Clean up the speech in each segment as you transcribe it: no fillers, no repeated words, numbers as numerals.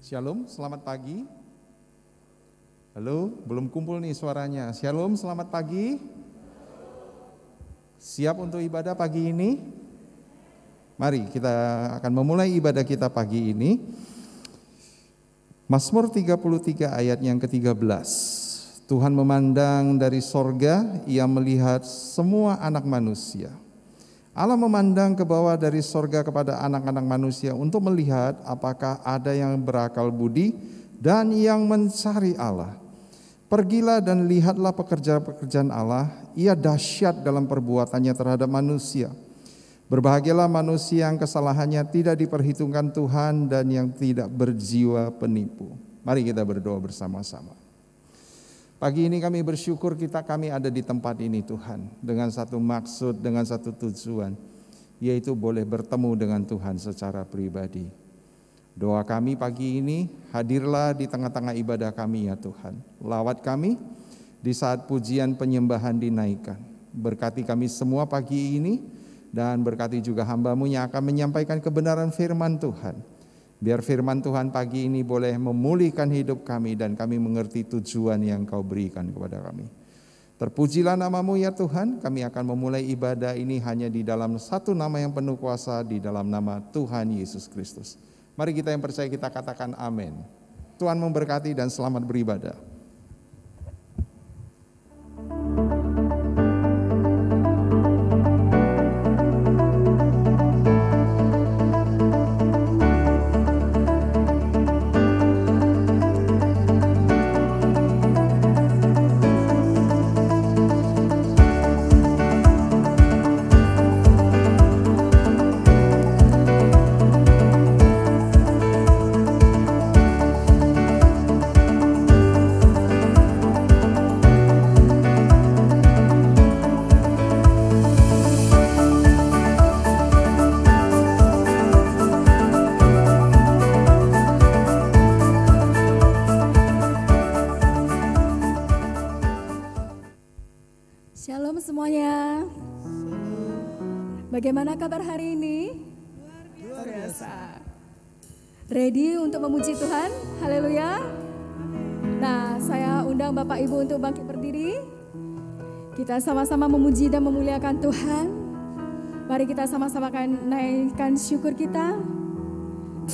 Shalom, selamat pagi. Halo, belum kumpul nih suaranya. Shalom, selamat pagi. Siap untuk ibadah pagi ini? Mari kita akan memulai ibadah kita pagi ini. Mazmur 33 ayat yang ke-13. Tuhan memandang dari sorga, Ia melihat semua anak manusia. Allah memandang ke bawah dari sorga kepada anak-anak manusia untuk melihat apakah ada yang berakal budi dan yang mencari Allah. Pergilah dan lihatlah pekerjaan-pekerjaan Allah, Ia dahsyat dalam perbuatannya terhadap manusia. Berbahagialah manusia yang kesalahannya tidak diperhitungkan Tuhan dan yang tidak berjiwa penipu. Mari kita berdoa bersama-sama. Pagi ini kami bersyukur kami ada di tempat ini Tuhan, dengan satu maksud, dengan satu tujuan, yaitu boleh bertemu dengan Tuhan secara pribadi. Doa kami pagi ini, hadirlah di tengah-tengah ibadah kami ya Tuhan. Lawat kami di saat pujian penyembahan dinaikkan. Berkati kami semua pagi ini, dan berkati juga hamba-Mu yang akan menyampaikan kebenaran firman Tuhan. Biar firman Tuhan pagi ini boleh memulihkan hidup kami dan kami mengerti tujuan yang Kau berikan kepada kami. Terpujilah nama-Mu ya Tuhan, kami akan memulai ibadah ini hanya di dalam satu nama yang penuh kuasa, di dalam nama Tuhan Yesus Kristus. Mari kita yang percaya kita katakan amin. Tuhan memberkati dan selamat beribadah. Shalom semuanya. Bagaimana kabar hari ini? Luar biasa. Ready untuk memuji Tuhan? Haleluya. Nah, saya undang Bapak Ibu untuk bangkit berdiri. Kita sama-sama memuji dan memuliakan Tuhan. Mari kita sama-sama akan naikkan syukur kita.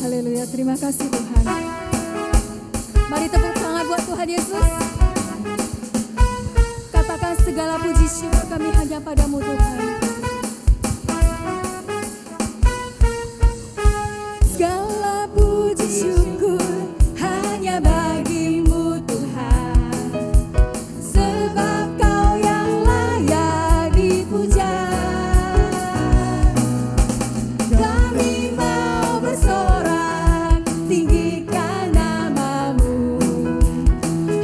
Haleluya, terima kasih Tuhan. Mari tepuk tangan buat Tuhan Yesus. Katakan segala puji syukur kami hanya padamu Tuhan. Segala puji syukur hanya bagimu Tuhan. Sebab Kau yang layak dipuja. Kami mau bersorak tinggikan nama-Mu.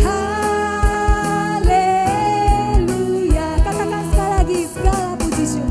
Haleluya. Katakan sekali lagi, segala puji syukur.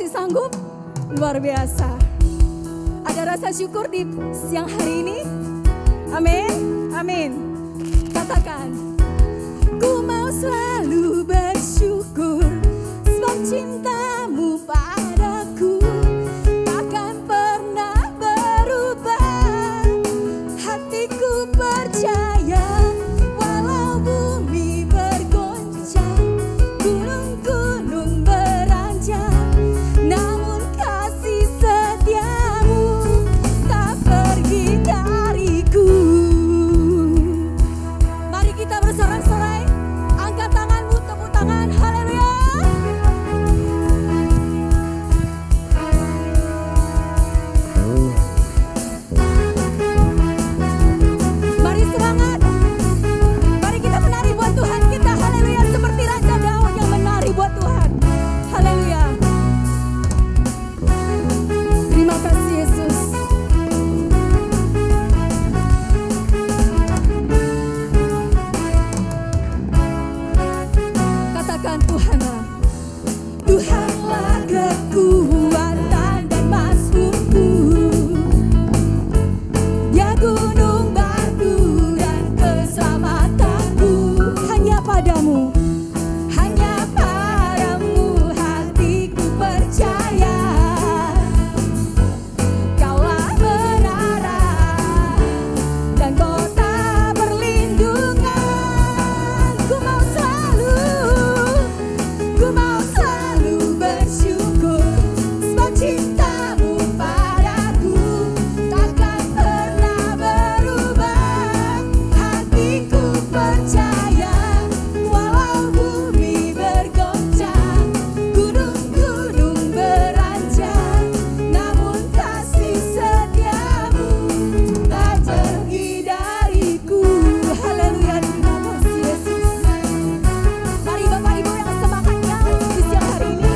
masih sanggup? Luar biasa. Ada rasa syukur di siang hari ini? Amin, amin. Katakan, ku mau selalu bersyukur sebab cintamu padaku takkan pernah berubah. Hatiku percaya walau bumi bergoncang, gunung-gunung beranjak, namun kasih setiamu tak pergi dariku. Mari kita bersorak-sorai, angkat tanganmu, tepuk tangan, haleluya. Mari semangat, mari kita menari buat Tuhan kita, haleluya. Seperti Raja Daud yang menari buat Tuhan, haleluya. Terima kasih Yesus. Katakan Tuhanlah, Tuhanlah kekuatan dan masmurku. Dia gunung batu dan keselamatanku. Hanya padamu, hanya padamu hatiku percaya. Kaulah menara dan kota perlindungan. Ku mau selalu bersyukur sebab cintamu padaku takkan pernah berubah. Hatiku percaya walau bumi bergoncang, gunung-gunung beranjak, namun kasih setiamu tak pergi dariku. Haleluya, terima kasih Yesus. Mari Bapak Ibu yang semangatnya di siang hari ini,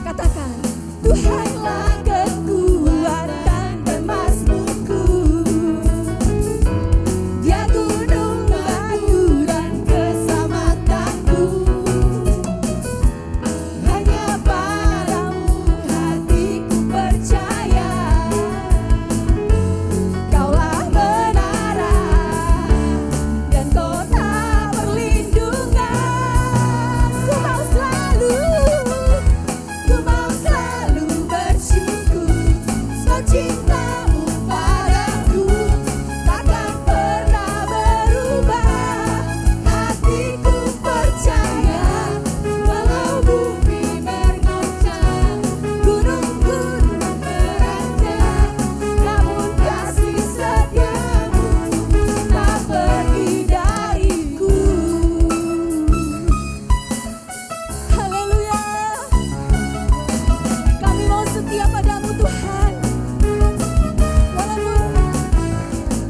katakan, Tuhanlah kekuatan dan masmurku. Dia gunung batu dan keselamatanku. Hanya padamu hatiku percaya. Kaulah menara dan kota perlindungan. Ku mau selalu bersyukur sebab cintamu padaku takkan pernah berubah. Hatiku percaya walau bumi bergoncang, gunung-gunung beranjak, namun kasih setiamu tak pergi dariku. Haleluya. Kami mau setia padamu Tuhan, walaupun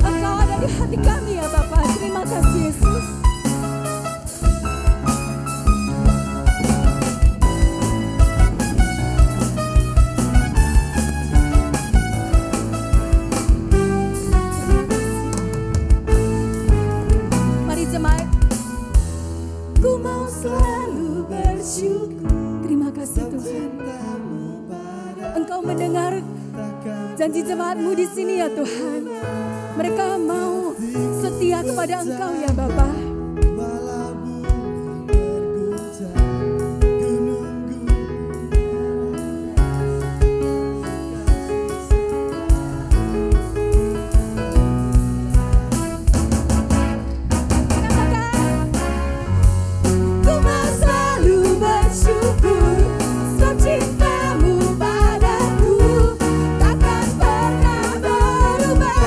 Engkau ada di hati kami ya Bapa. Terima kasih Yesus. Mari jemaat, ku mau selalu bersyukur. Terima kasih Tuhan. Engkau mendengar janji jemaatmu di sini ya Tuhan. Mereka mau setia kepada Engkau ya Bapa. Ku mau selalu bersyukur sebab cintamu padaku takkan pernah berubah.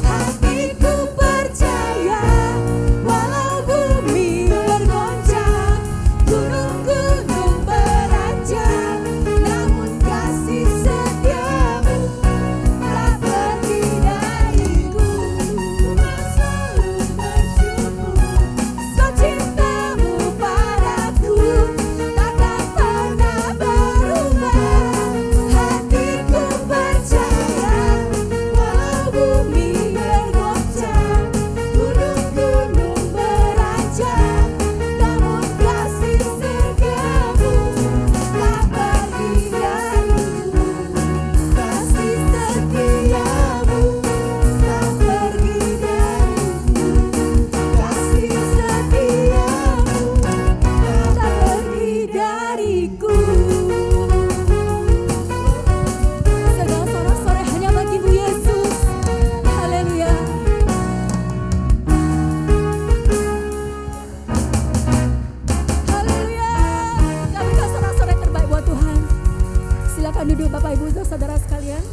Hatiku percaya saudara sekalian.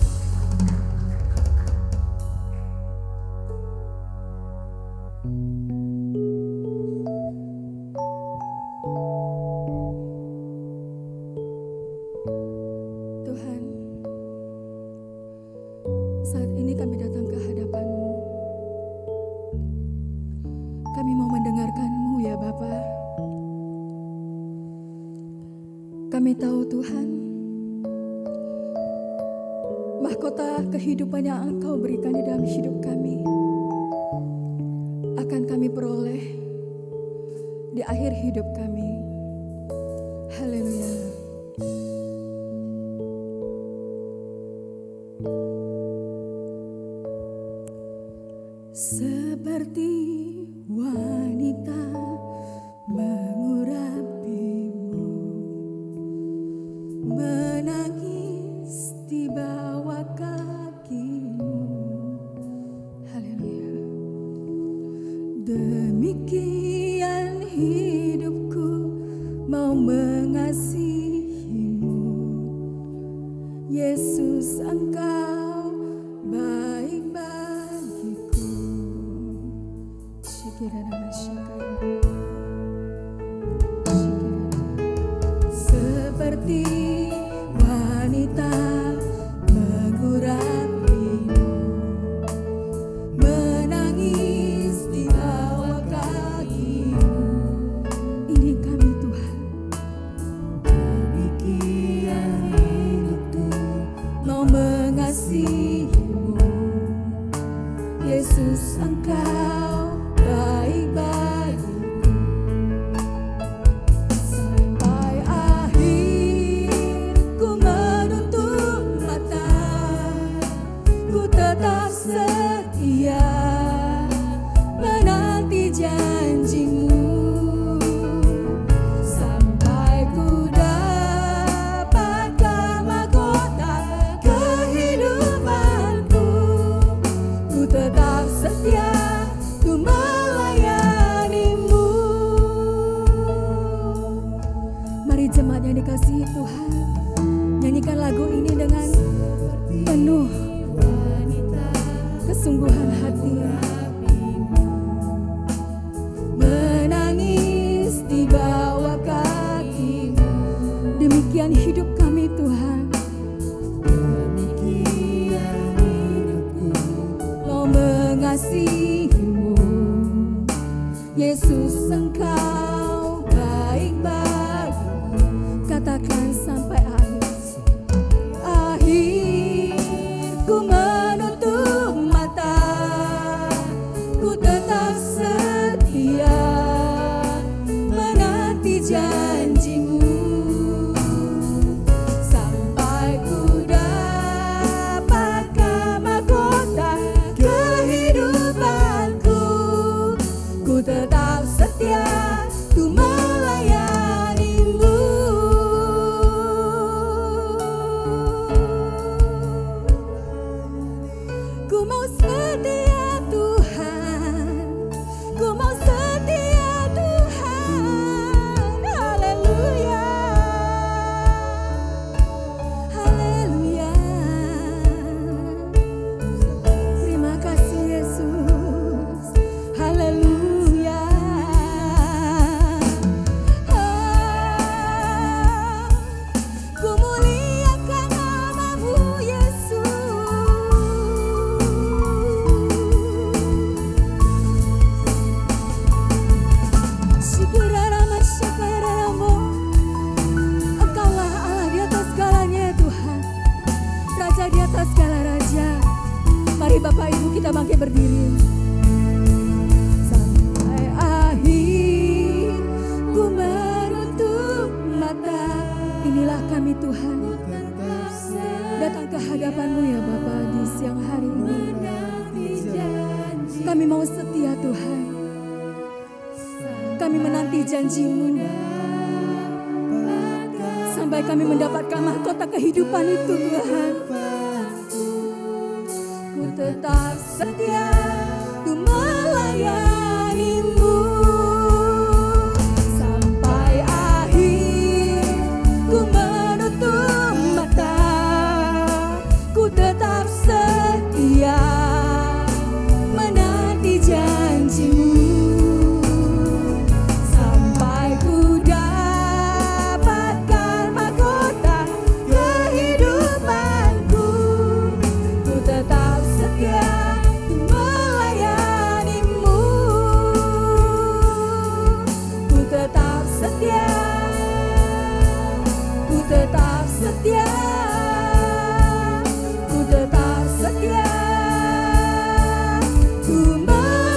Tuhan, saat ini kami datang ke hadapan-Mu. Kami mau mendengarkan-Mu ya Bapa. Kami tahu Tuhan, mahkota kehidupan yang Engkau berikan di dalam hidup kami akan kami peroleh di akhir hidup kami. Haleluya. Seperti wanita mengurapimu, menangis di bawah kakimu. Haleluya. Demikian hidupku mau mengasihimu. Yesus, Engkau baik bagiku. Seperti wanita mengurapimu, menangis di bawah kakimu. Ini kami Tuhan. Demikian hidupku mau mengasihimu. Yesus, Engkau baik bagiku. Sampai akhir ku menutup mata, ku tetap setia menanti janji-Mu. Sampai ku dapatkan mahkota kehidupanku, ku tetap setia ku melayani-Mu. Mari jemaat yang dikasihi Tuhan, nyanyikan lagu ini dengan penuh kesungguhan hati. Menangis di bawah kaki-Mu, demikian hidup kami Tuhan. Demikian hidupku mau mengasihi-Mu. Yesus, Engkau baik bagiku. Katakan sampai akhir. Akhir ku menutup mata, ku tetap setia menanti janji-Mu. Sampai ku dapatkan mahkota kehidupanku, ku tetap setia ku melayani-Mu. Ku mau setia Tuhan, ku mau setia Tuhan. Haleluya, haleluya. Terima kasih Yesus. Haleluya. Ku muliakan nama-Mu Yesus. Engkaulah Allah di atas segalanya Tuhan, Raja di atas segala raja. Mari Bapak Ibu kita bangkit berdiri. Sampai akhir ku menutup mata, inilah kami Tuhan, datang ke hadapan-Mu ya Bapa di siang hari ini. Kami mau setia Tuhan, kami menanti janji-Mu sampai kami mendapatkan mahkota kehidupan itu Tuhan. Ku tetap setia ku melayani-Mu. Sampai akhir ku menutup mata, tetap setia, ku tetap setia, ku melayanimu.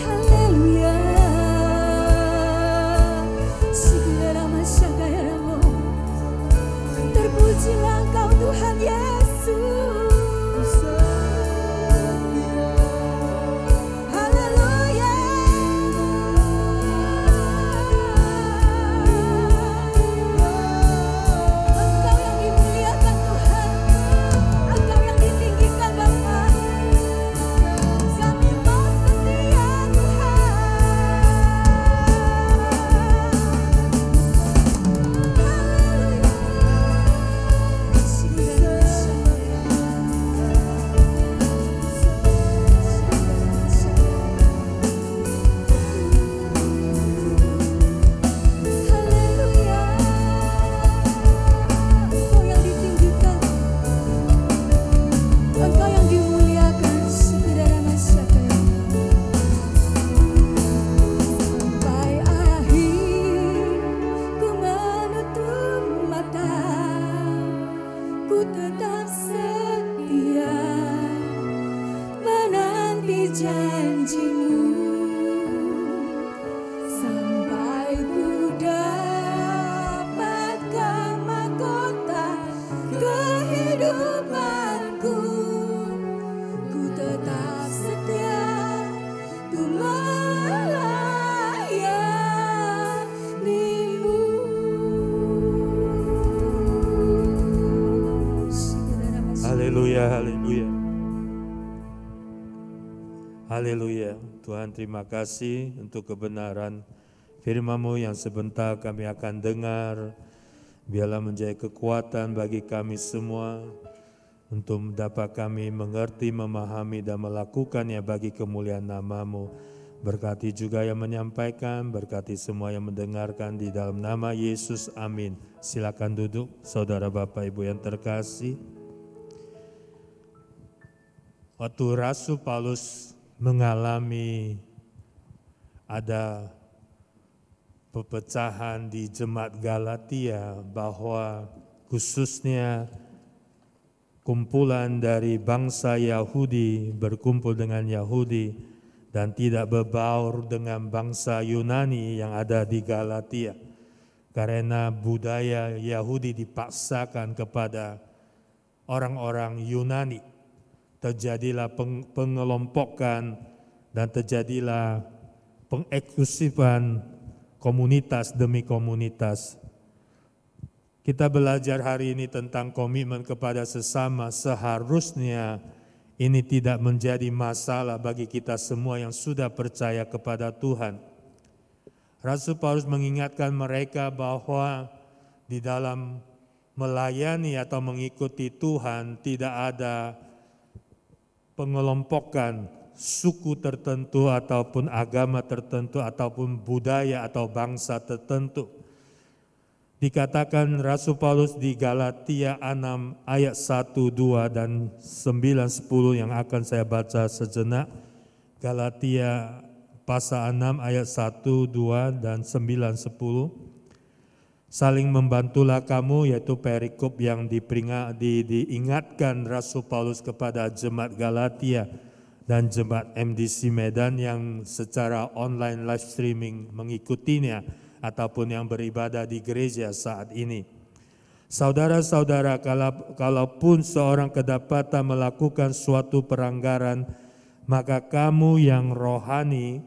Haleluya, segala masyarakat terpujilah Engkau Tuhan Yesus. Haleluya, Engkau yang dimuliakan Tuhan, Engkau yang ditinggikan Bapa. Kami mau setia Haleluya, Engkau yang ditinggikan, Engkau yang dimuliakan. Saudara masyarakat, sampai akhir ku menutup mata, ku tetap setia menanti janjimu, sampai ku dapatkan mahkota kehidupanku. Ku tetap setia, ku melayanimu. Haleluya, haleluya. Haleluya. Tuhan, terima kasih untuk kebenaran firman-Mu yang sebentar kami akan dengar. Biarlah menjadi kekuatan bagi kami semua untuk dapat kami mengerti, memahami dan melakukannya bagi kemuliaan nama-Mu. Berkati juga yang menyampaikan, berkati semua yang mendengarkan di dalam nama Yesus, amin. Silakan duduk, saudara Bapak Ibu yang terkasih. Waktu Rasul Paulus mengalami ada perpecahan di jemaat Galatia, bahwa khususnya kumpulan dari bangsa Yahudi berkumpul dengan Yahudi dan tidak berbaur dengan bangsa Yunani yang ada di Galatia. Karena budaya Yahudi dipaksakan kepada orang-orang Yunani, terjadilah pengelompokan dan terjadilah pengeksklusifan komunitas demi komunitas. Kita belajar hari ini tentang komitmen kepada sesama. Seharusnya ini tidak menjadi masalah bagi kita semua yang sudah percaya kepada Tuhan. Rasul Paulus mengingatkan mereka bahwa di dalam melayani atau mengikuti Tuhan tidak ada pengelompokan suku tertentu ataupun agama tertentu ataupun budaya atau bangsa tertentu. Dikatakan Rasul Paulus di Galatia 6 ayat 1, 2 dan 9, 10 yang akan saya baca sejenak. Galatia pasal 6 ayat 1, 2 dan 9, 10. Saling membantulah kamu, yaitu perikop yang diingatkan Rasul Paulus kepada jemaat Galatia dan jemaat MDC Medan yang secara online live streaming mengikutinya ataupun yang beribadah di gereja saat ini. Saudara-saudara, kalaupun seorang kedapatan melakukan suatu pelanggaran, maka kamu yang rohani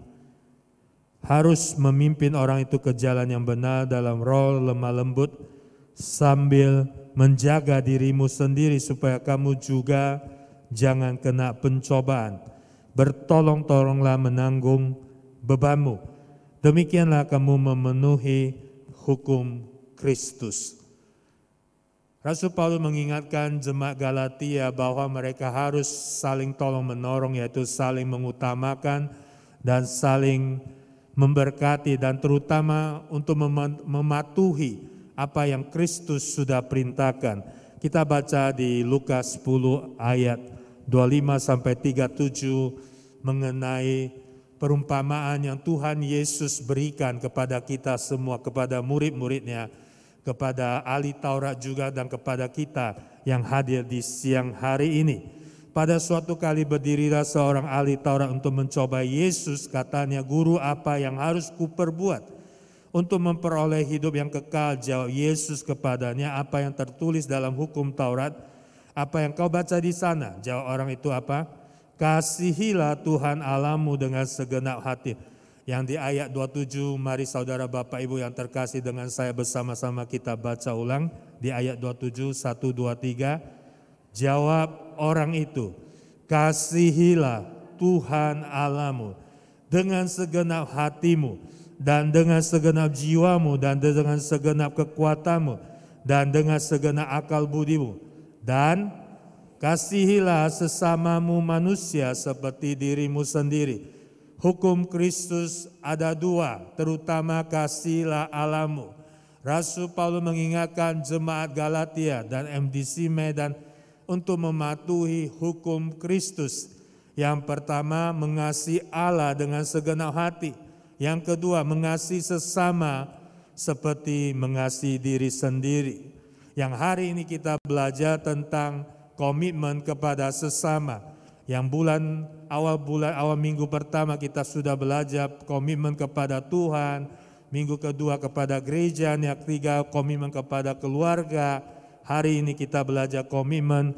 harus memimpin orang itu ke jalan yang benar dalam roh lemah lembut, sambil menjaga dirimu sendiri supaya kamu juga jangan kena pencobaan. Bertolong-tolonglah menanggung bebanmu. Demikianlah kamu memenuhi hukum Kristus. Rasul Paulus mengingatkan jemaat Galatia bahwa mereka harus saling tolong menolong, yaitu saling mengutamakan dan saling memberkati, dan terutama untuk mematuhi apa yang Kristus sudah perintahkan. Kita baca di Lukas 10 ayat 25 sampai 37 mengenai perumpamaan yang Tuhan Yesus berikan kepada kita semua, kepada murid-muridnya, kepada ahli Taurat juga, dan kepada kita yang hadir di siang hari ini. Pada suatu kali berdirilah seorang ahli Taurat untuk mencoba Yesus. Katanya, "Guru, apa yang harus kuperbuat untuk memperoleh hidup yang kekal?" Jawab Yesus kepadanya, "Apa yang tertulis dalam hukum Taurat? Apa yang kau baca di sana?" Jawab orang itu, "Apa? Kasihilah Tuhan Allahmu dengan segenap hati." Yang di ayat 27, mari saudara Bapak Ibu yang terkasih, dengan saya bersama-sama kita baca ulang di ayat 27, 1, 2, 3. Jawab orang itu, "Kasihilah Tuhan Allahmu dengan segenap hatimu, dan dengan segenap jiwamu, dan dengan segenap kekuatanmu, dan dengan segenap akal budimu. Dan kasihilah sesamamu manusia seperti dirimu sendiri." Hukum Kristus ada dua, terutama kasihilah Allahmu. Rasul Paulus mengingatkan jemaat Galatia dan MDC Medan untuk mematuhi hukum Kristus. Yang pertama, mengasihi Allah dengan segenap hati. Yang kedua, mengasihi sesama seperti mengasihi diri sendiri. Yang hari ini kita belajar tentang komitmen kepada sesama. Yang awal minggu pertama kita sudah belajar komitmen kepada Tuhan. Minggu kedua kepada gereja, yang ketiga komitmen kepada keluarga. Hari ini kita belajar komitmen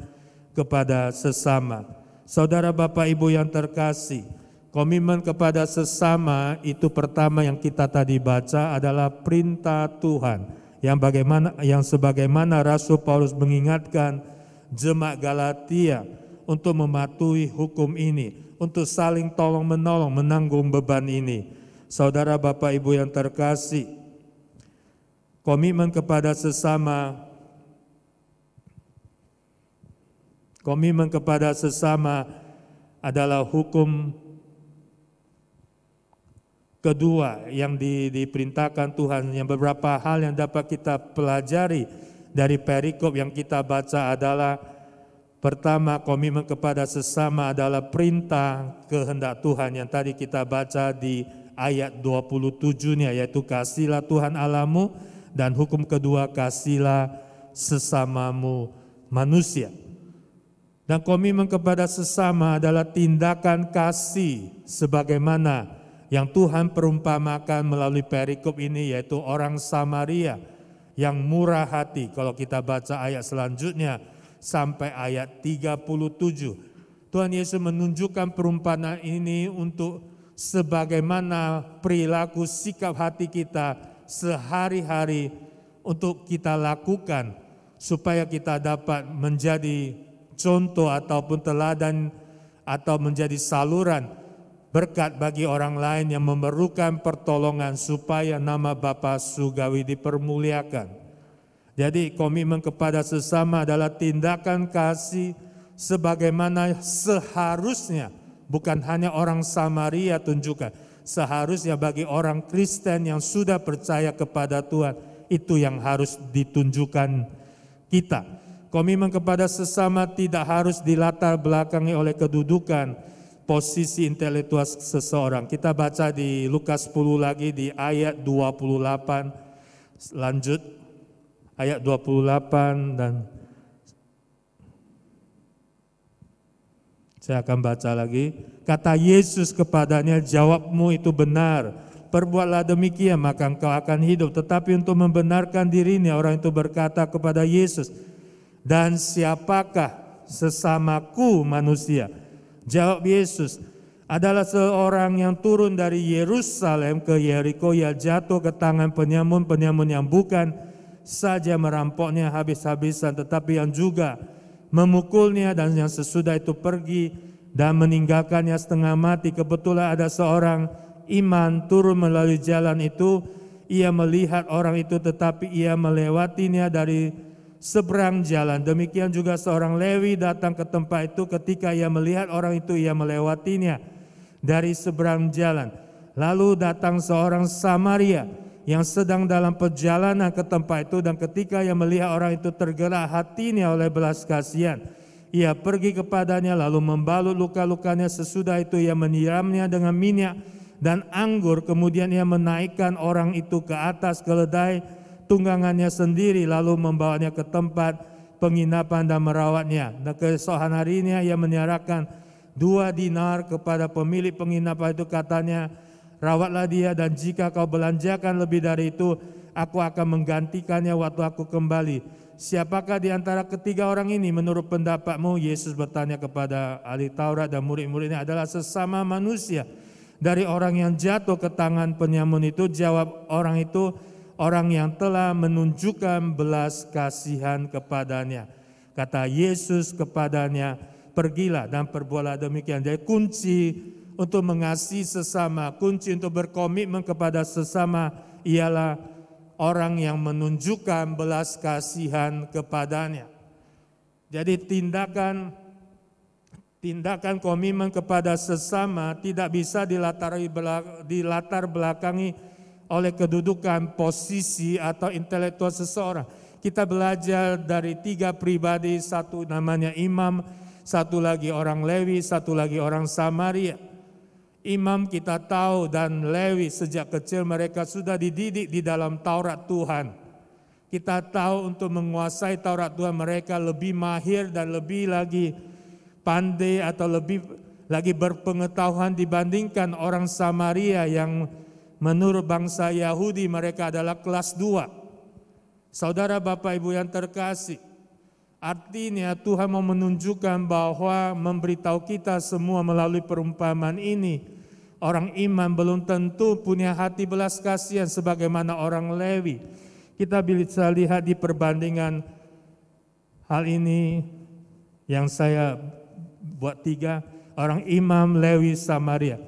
kepada sesama. Saudara Bapak Ibu yang terkasih, komitmen kepada sesama itu pertama yang kita tadi baca adalah perintah Tuhan. Yang sebagaimana Rasul Paulus mengingatkan jemaat Galatia untuk mematuhi hukum ini, untuk saling tolong menolong menanggung beban ini. Saudara Bapak Ibu yang terkasih, komitmen kepada sesama adalah hukum kedua yang diperintahkan Tuhan. Yang beberapa hal yang dapat kita pelajari dari perikop yang kita baca adalah, pertama, komitmen kepada sesama adalah perintah kehendak Tuhan yang tadi kita baca di ayat 27-nya, yaitu kasihilah Tuhan Allahmu, dan hukum kedua, kasihilah sesamamu manusia. Dan komitmen kepada sesama adalah tindakan kasih sebagaimana yang Tuhan perumpamakan melalui perikop ini, yaitu orang Samaria yang murah hati. Kalau kita baca ayat selanjutnya sampai ayat 37, Tuhan Yesus menunjukkan perumpamaan ini untuk sebagaimana perilaku sikap hati kita sehari-hari untuk kita lakukan supaya kita dapat menjadi contoh ataupun teladan atau menjadi saluran berkat bagi orang lain yang memerlukan pertolongan supaya nama Bapa Surgawi dipermuliakan. Jadi komitmen kepada sesama adalah tindakan kasih sebagaimana seharusnya, bukan hanya orang Samaria tunjukkan, seharusnya bagi orang Kristen yang sudah percaya kepada Tuhan, itu yang harus ditunjukkan kita. Komitmen kepada sesama tidak harus dilatar belakangi oleh kedudukan, posisi intelektual seseorang. Kita baca di Lukas 10 lagi di ayat 28, lanjut ayat 28, dan saya akan baca lagi. Kata Yesus kepadanya, "Jawabmu itu benar, perbuatlah demikian maka engkau akan hidup." Tetapi untuk membenarkan dirinya, orang itu berkata kepada Yesus, "Dan siapakah sesamaku manusia?" Jawab Yesus, "Adalah seorang yang turun dari Yerusalem ke Yeriko, ia jatuh ke tangan penyamun-penyamun yang bukan saja merampoknya habis-habisan, tetapi yang juga memukulnya, dan yang sesudah itu pergi dan meninggalkannya setengah mati. Kebetulan ada seorang iman turun melalui jalan itu, ia melihat orang itu tetapi ia melewatinya dari seberang jalan. Demikian juga seorang Lewi datang ke tempat itu, ketika ia melihat orang itu ia melewatinya dari seberang jalan. Lalu datang seorang Samaria yang sedang dalam perjalanan ke tempat itu, dan ketika ia melihat orang itu tergerak hatinya oleh belas kasihan. Ia pergi kepadanya lalu membalut luka-lukanya. Sesudah itu ia menyiramnya dengan minyak dan anggur. Kemudian ia menaikkan orang itu ke atas keledai tunggangannya sendiri lalu membawanya ke tempat penginapan dan merawatnya. Dan keesokan harinya ia menyerahkan 2 dinar kepada pemilik penginapan itu, katanya, rawatlah dia dan jika kau belanjakan lebih dari itu, aku akan menggantikannya waktu aku kembali. Siapakah di antara ketiga orang ini menurut pendapatmu? Yesus bertanya kepada ahli Taurat dan murid-muridnya. Adalah sesama manusia dari orang yang jatuh ke tangan penyamun itu. Jawab orang itu, orang yang telah menunjukkan belas kasihan kepadanya. Kata Yesus kepadanya, pergilah dan perbuatlah demikian. Jadi kunci untuk mengasihi sesama, kunci untuk berkomitmen kepada sesama ialah orang yang menunjukkan belas kasihan kepadanya. Jadi tindakan komitmen kepada sesama tidak bisa dilatar belakangi oleh kedudukan, posisi atau intelektual seseorang. Kita belajar dari 3 pribadi, satu namanya imam, satu lagi orang Lewi, satu lagi orang Samaria. Imam kita tahu dan Lewi sejak kecil mereka sudah dididik di dalam Taurat Tuhan. Kita tahu untuk menguasai Taurat Tuhan mereka lebih mahir dan lebih lagi pandai atau lebih lagi berpengetahuan dibandingkan orang Samaria yang menurut bangsa Yahudi mereka adalah kelas 2. Saudara Bapak Ibu yang terkasih, artinya Tuhan mau menunjukkan bahwa memberitahu kita semua melalui perumpamaan ini, orang iman belum tentu punya hati belas kasihan sebagaimana orang Lewi. Kita bisa lihat di perbandingan hal ini yang saya buat 3, orang imam, Lewi, Samaria.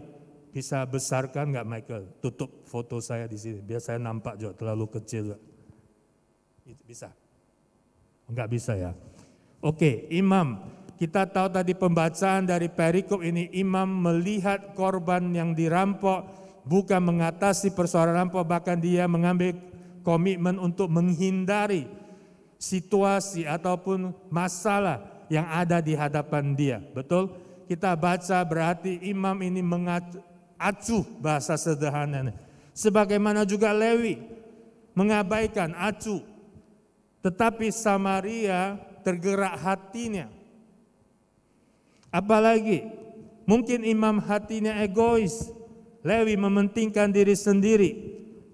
Bisa besarkan nggak Michael? Tutup foto saya di sini, biar saya nampak juga terlalu kecil. Bisa? Enggak bisa ya? Oke, imam. Kita tahu tadi pembacaan dari perikop ini, imam melihat korban yang dirampok, bukan mengatasi persoalan rampok, bahkan dia mengambil komitmen untuk menghindari situasi ataupun masalah yang ada di hadapan dia. Betul? Kita baca berarti imam ini mengacuh bahasa sederhananya. Sebagaimana juga Lewi mengabaikan acuh. Tetapi Samaria tergerak hatinya. Apalagi mungkin imam hatinya egois, Lewi mementingkan diri sendiri,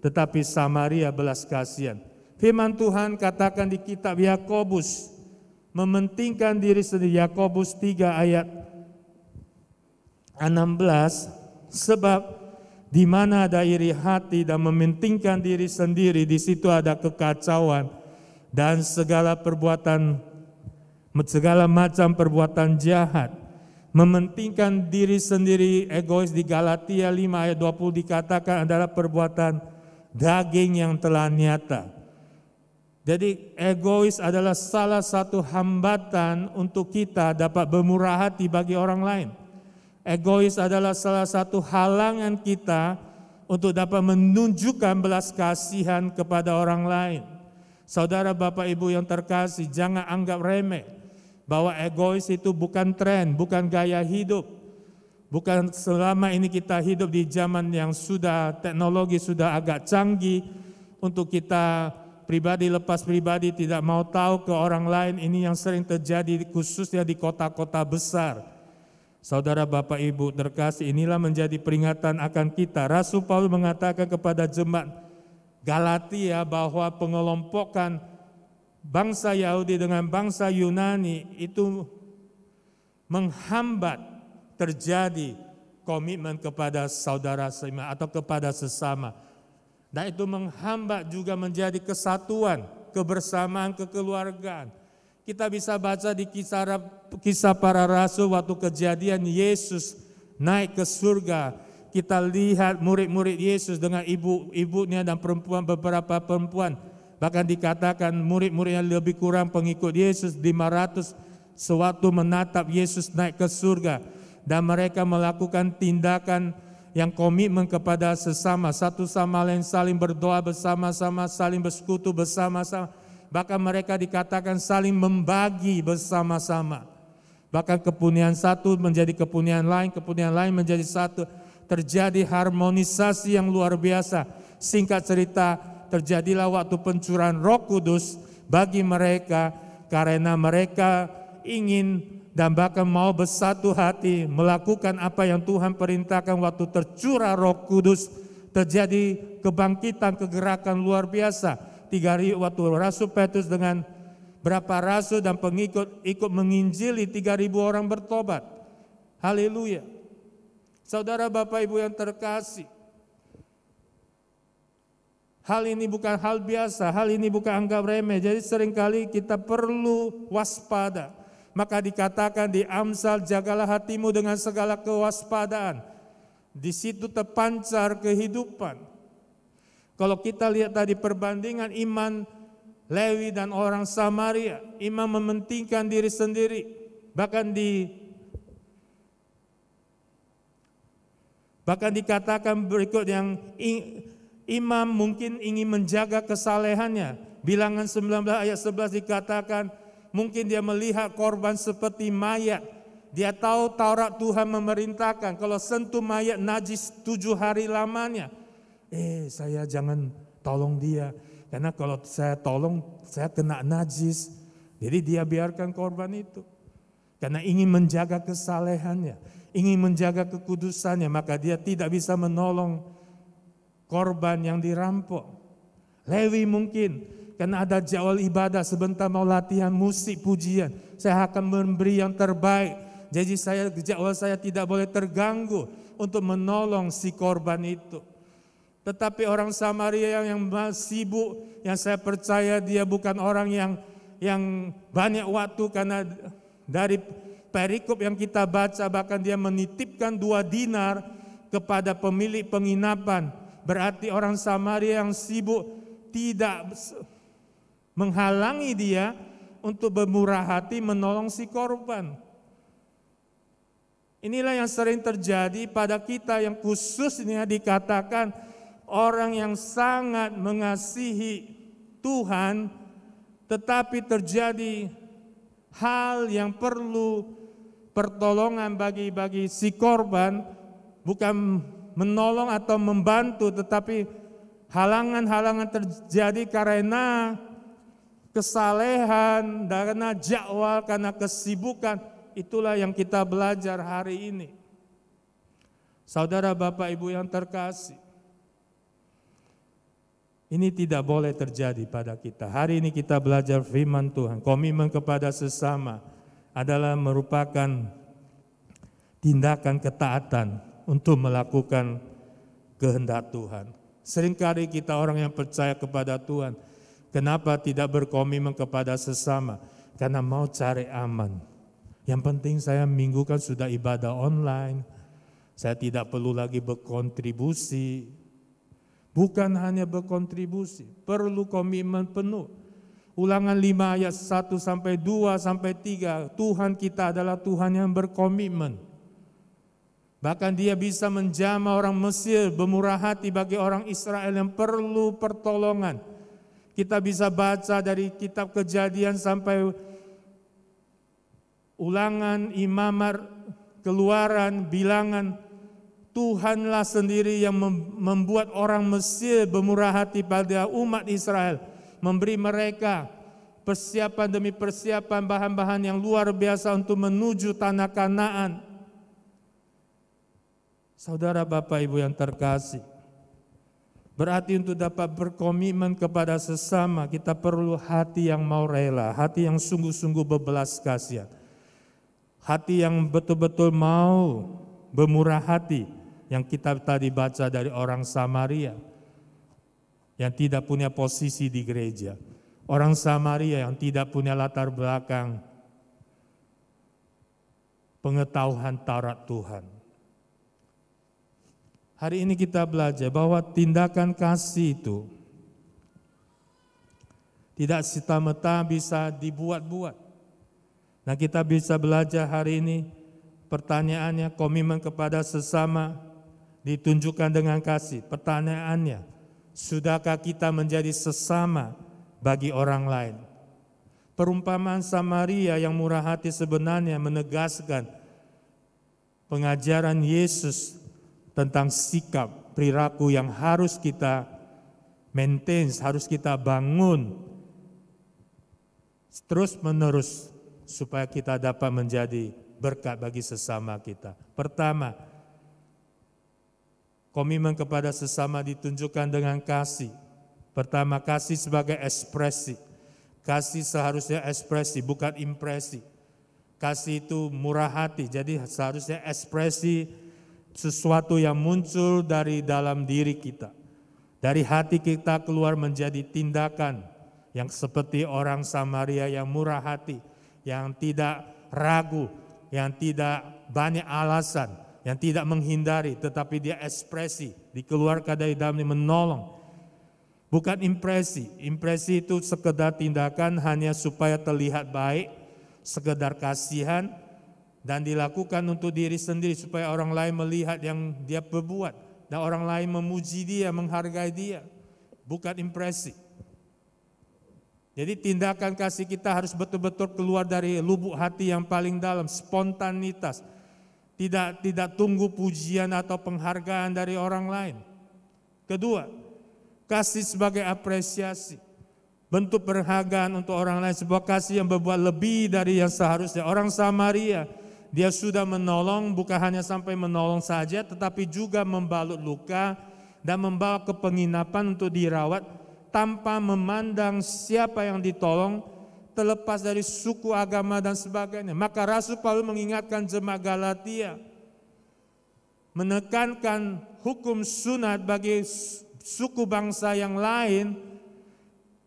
tetapi Samaria belas kasihan. Firman Tuhan katakan di kitab Yakobus, mementingkan diri sendiri, Yakobus 3 ayat 16, sebab di mana ada iri hati dan mementingkan diri sendiri, di situ ada kekacauan dan segala macam perbuatan jahat. Mementingkan diri sendiri, egois di Galatia 5 ayat 20 dikatakan adalah perbuatan daging yang telah nyata. Jadi egois adalah salah satu hambatan untuk kita dapat bermurah hati bagi orang lain. Egois adalah salah satu halangan kita untuk dapat menunjukkan belas kasihan kepada orang lain. Saudara Bapak Ibu yang terkasih, jangan anggap remeh bahwa egois itu bukan tren, bukan gaya hidup. Bukan selama ini kita hidup di zaman yang sudah teknologi sudah agak canggih untuk kita pribadi lepas pribadi tidak mau tahu ke orang lain. Ini yang sering terjadi khususnya di kota-kota besar. Saudara Bapak Ibu terkasih, inilah menjadi peringatan akan kita. Rasul Paulus mengatakan kepada jemaat Galatia bahwa pengelompokan bangsa Yahudi dengan bangsa Yunani itu menghambat terjadi komitmen kepada saudara seiman atau kepada sesama. Dan itu menghambat juga menjadi kesatuan, kebersamaan, kekeluargaan. Kita bisa baca di kisah para rasul waktu kejadian Yesus naik ke surga. Kita lihat murid-murid Yesus dengan ibu-ibunya dan beberapa perempuan. Bahkan dikatakan murid-murid yang lebih kurang pengikut Yesus 500 sewaktu menatap Yesus naik ke surga. Dan mereka melakukan tindakan yang komitmen kepada sesama. Satu sama lain saling berdoa bersama-sama, saling bersekutu bersama-sama. Bahkan mereka dikatakan saling membagi bersama-sama. Bahkan kepunyaan satu menjadi kepunyaan lain menjadi satu. Terjadi harmonisasi yang luar biasa. Singkat cerita, terjadilah waktu pencurahan Roh Kudus bagi mereka karena mereka ingin dan bahkan mau bersatu hati melakukan apa yang Tuhan perintahkan. Waktu tercurah Roh Kudus, terjadi kebangkitan, kegerakan luar biasa. 3.000 waktu Rasul Petrus dengan berapa rasul dan pengikut ikut menginjili, 3.000 orang bertobat. Haleluya. Saudara, Bapak, Ibu yang terkasih, hal ini bukan hal biasa, hal ini bukan anggap remeh. Jadi seringkali kita perlu waspada. Maka dikatakan di Amsal, jagalah hatimu dengan segala kewaspadaan. Di situ terpancar kehidupan. Kalau kita lihat tadi perbandingan iman Lewi dan orang Samaria, iman mementingkan diri sendiri. Bahkan dikatakan berikut yang imam mungkin ingin menjaga kesalehannya. Bilangan 19 ayat 11 dikatakan mungkin dia melihat korban seperti mayat. Dia tahu Taurat Tuhan memerintahkan kalau sentuh mayat najis 7 hari lamanya. Saya jangan tolong dia. Karena kalau saya tolong saya kena najis. Jadi dia biarkan korban itu. Karena ingin menjaga kesalehannya, ingin menjaga kekudusannya, maka dia tidak bisa menolong korban yang dirampok. Lewi mungkin karena ada jadwal ibadah, sebentar mau latihan musik pujian, saya akan memberi yang terbaik. Jadi jadwal saya tidak boleh terganggu untuk menolong si korban itu. Tetapi orang Samaria yang sibuk, yang saya percaya dia bukan orang yang banyak waktu, karena dari perikop yang kita baca bahkan dia menitipkan 2 dinar kepada pemilik penginapan. Berarti orang Samaria yang sibuk tidak menghalangi dia untuk bermurah hati menolong si korban. Inilah yang sering terjadi pada kita, yang khususnya dikatakan orang yang sangat mengasihi Tuhan, tetapi terjadi hal yang perlu pertolongan bagi si korban, bukan menolong atau membantu, tetapi halangan-halangan terjadi karena kesalehan, karena jadwal, karena kesibukan. Itulah yang kita belajar hari ini. Saudara, Bapak, Ibu yang terkasih, ini tidak boleh terjadi pada kita. Hari ini kita belajar firman Tuhan. Komitmen kepada sesama adalah merupakan tindakan ketaatan untuk melakukan kehendak Tuhan. Seringkali kita orang yang percaya kepada Tuhan, kenapa tidak berkomitmen kepada sesama? Karena mau cari aman. Yang penting saya minggu kan sudah ibadah online, saya tidak perlu lagi berkontribusi. Bukan hanya berkontribusi, perlu komitmen penuh. Ulangan 5 ayat 1-2-3, Tuhan kita adalah Tuhan yang berkomitmen. Bahkan dia bisa menjamah orang Mesir, bermurah hati bagi orang Israel yang perlu pertolongan. Kita bisa baca dari kitab Kejadian sampai Ulangan, Imamat, Keluaran, Bilangan. Tuhanlah sendiri yang membuat orang Mesir bermurah hati pada umat Israel, memberi mereka persiapan demi persiapan, bahan-bahan yang luar biasa untuk menuju tanah Kanaan. Saudara, Bapak, Ibu yang terkasih, berarti untuk dapat berkomitmen kepada sesama, kita perlu hati yang mau rela, hati yang sungguh-sungguh berbelas kasihan, hati yang betul-betul mau bermurah hati. Yang kita tadi baca dari orang Samaria yang tidak punya posisi di gereja, orang Samaria yang tidak punya latar belakang pengetahuan Taurat Tuhan. Hari ini kita belajar bahwa tindakan kasih itu tidak serta-merta bisa dibuat-buat. Nah, kita bisa belajar hari ini, pertanyaannya, komitmen kepada sesama ditunjukkan dengan kasih. Pertanyaannya, sudahkah kita menjadi sesama bagi orang lain? Perumpamaan Samaria yang murah hati sebenarnya menegaskan pengajaran Yesus tentang sikap, perilaku yang harus kita maintain, harus kita bangun terus-menerus supaya kita dapat menjadi berkat bagi sesama kita. Pertama, komitmen kepada sesama ditunjukkan dengan kasih. Pertama, kasih sebagai ekspresi. Kasih seharusnya ekspresi, bukan impresi. Kasih itu murah hati, jadi seharusnya ekspresi sesuatu yang muncul dari dalam diri kita. Dari hati kita keluar menjadi tindakan yang seperti orang Samaria yang murah hati, yang tidak ragu, yang tidak banyak alasan, yang tidak menghindari, tetapi dia ekspresi, dikeluarkan dari dalam menolong. Bukan impresi. Impresi itu sekedar tindakan hanya supaya terlihat baik, sekedar kasihan, dan dilakukan untuk diri sendiri supaya orang lain melihat yang dia perbuat, dan orang lain memuji dia, menghargai dia. Bukan impresi. Jadi tindakan kasih kita harus betul-betul keluar dari lubuk hati yang paling dalam, spontanitas. Tidak tunggu pujian atau penghargaan dari orang lain. Kedua, kasih sebagai apresiasi, bentuk penghargaan untuk orang lain, sebuah kasih yang berbuat lebih dari yang seharusnya. Orang Samaria, dia sudah menolong, bukan hanya sampai menolong saja, tetapi juga membalut luka dan membawa ke penginapan untuk dirawat tanpa memandang siapa yang ditolong, terlepas dari suku, agama, dan sebagainya. Maka Rasul Paulus mengingatkan jemaat Galatia, menekankan hukum sunat bagi suku bangsa yang lain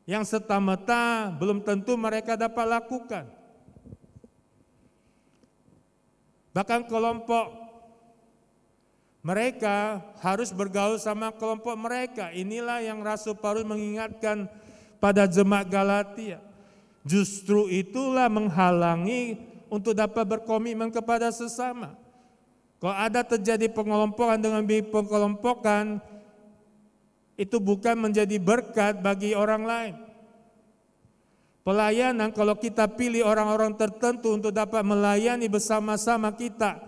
yang serta-merta belum tentu mereka dapat lakukan. Bahkan kelompok mereka harus bergaul sama kelompok mereka. Inilah yang Rasul Paulus mengingatkan pada jemaat Galatia. Justru itulah menghalangi untuk dapat berkomitmen kepada sesama. Kalau ada terjadi pengelompokan dengan pengelompokan, itu bukan menjadi berkat bagi orang lain. Pelayanan kalau kita pilih orang-orang tertentu untuk dapat melayani bersama-sama kita,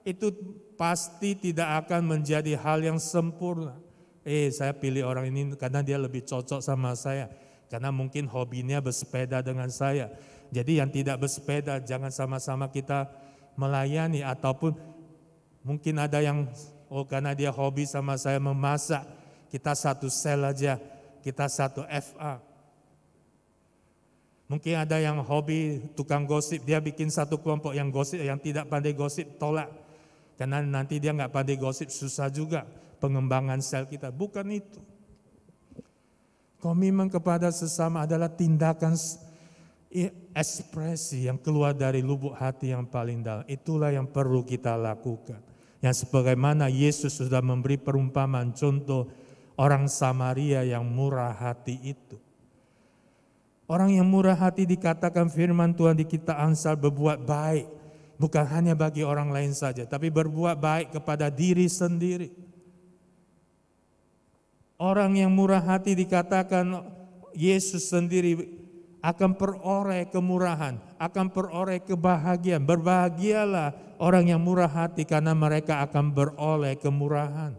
itu pasti tidak akan menjadi hal yang sempurna. Saya pilih orang ini karena dia lebih cocok sama saya, karena mungkin hobinya bersepeda dengan saya. Jadi yang tidak bersepeda jangan sama-sama kita melayani, ataupun mungkin ada yang karena dia hobi sama saya memasak, kita satu sel aja, kita satu FA. Mungkin ada yang hobi tukang gosip, dia bikin satu kelompok yang gosip, yang tidak pandai gosip tolak. Karena nanti dia nggak pandai gosip, susah juga pengembangan sel kita. Bukan itu. Komitmen kepada sesama adalah tindakan ekspresi yang keluar dari lubuk hati yang paling dalam. Itulah yang perlu kita lakukan. Yang sebagaimana Yesus sudah memberi perumpamaan contoh orang Samaria yang murah hati itu. Orang yang murah hati dikatakan firman Tuhan di kitab Amsal berbuat baik. Bukan hanya bagi orang lain saja, tapi berbuat baik kepada diri sendiri. Orang yang murah hati dikatakan Yesus sendiri akan peroleh kemurahan, akan peroleh kebahagiaan. Berbahagialah orang yang murah hati karena mereka akan beroleh kemurahan.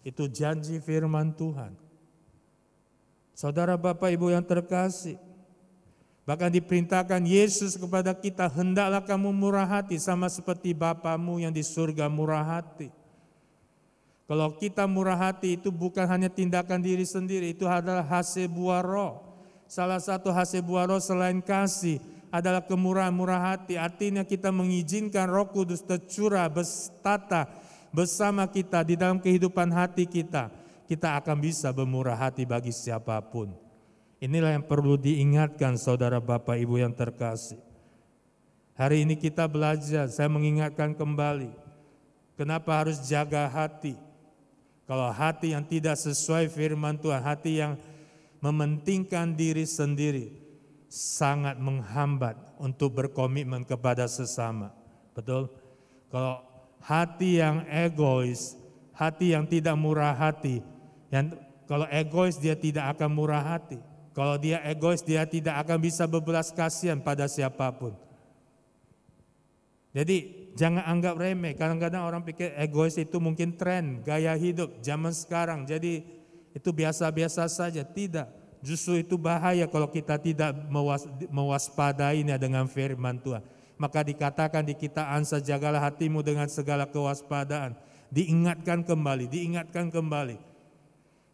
Itu janji firman Tuhan. Saudara Bapak Ibu yang terkasih, bahkan diperintahkan Yesus kepada kita, hendaklah kamu murah hati sama seperti Bapamu yang di surga murah hati. Kalau kita murah hati itu bukan hanya tindakan diri sendiri, itu adalah hasil buah roh. Salah satu hasil buah roh selain kasih adalah kemurahan murah hati. Artinya kita mengizinkan Roh Kudus tercurah, bertata bersama kita di dalam kehidupan hati kita. Kita akan bisa bermurah hati bagi siapapun. Inilah yang perlu diingatkan saudara Bapak Ibu yang terkasih. Hari ini kita belajar, saya mengingatkan kembali. Kenapa harus jaga hati? Kalau hati yang tidak sesuai firman Tuhan, hati yang mementingkan diri sendiri, sangat menghambat untuk berkomitmen kepada sesama. Betul? Kalau hati yang egois, hati yang tidak murah hati, yang kalau egois dia tidak akan murah hati. Kalau dia egois, dia tidak akan bisa berbelas kasihan pada siapapun. Jadi jangan anggap remeh. Kadang-kadang orang pikir egois itu mungkin tren, gaya hidup zaman sekarang. Jadi itu biasa-biasa saja. Tidak. Justru itu bahaya kalau kita tidak mewaspadainya dengan firman Tuhan. Maka dikatakan di kitaan, jagalah hatimu dengan segala kewaspadaan. Diingatkan kembali.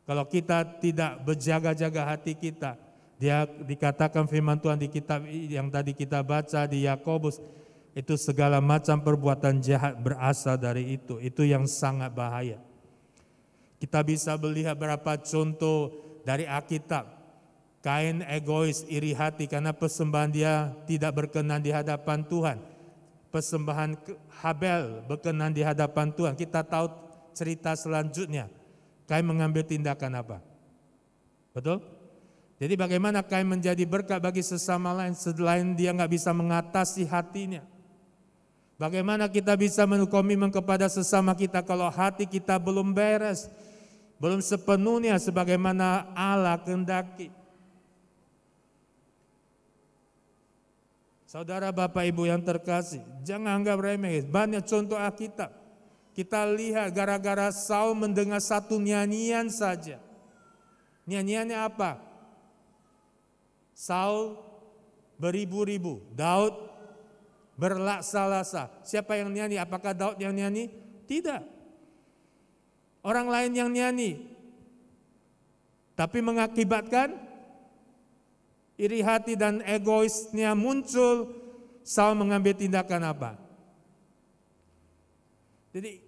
Kalau kita tidak berjaga-jaga hati kita, dia dikatakan firman Tuhan di kitab yang tadi kita baca di Yakobus, itu segala macam perbuatan jahat berasal dari itu. Itu yang sangat bahaya. Kita bisa melihat beberapa contoh dari Alkitab. Kain egois, iri hati karena persembahan dia tidak berkenan di hadapan Tuhan. Persembahan Habel berkenan di hadapan Tuhan. Kita tahu cerita selanjutnya. Kain mengambil tindakan apa? Betul? Jadi bagaimana Kain menjadi berkat bagi sesama lain selain dia nggak bisa mengatasi hatinya? Bagaimana kita bisa berkomitmen kepada sesama kita kalau hati kita belum beres, belum sepenuhnya sebagaimana Allah kehendaki? Saudara, Bapak, Ibu yang terkasih, jangan anggap remeh. Banyak contoh Alkitab. Kita lihat gara-gara Saul mendengar satu nyanyian saja. Nyanyiannya apa? Saul beribu-ribu, Daud berlaksa-laksa. Siapa yang nyanyi? Apakah Daud yang nyanyi? Tidak. Orang lain yang nyanyi. Tapi mengakibatkan iri hati dan egoisnya muncul. Saul mengambil tindakan apa? Jadi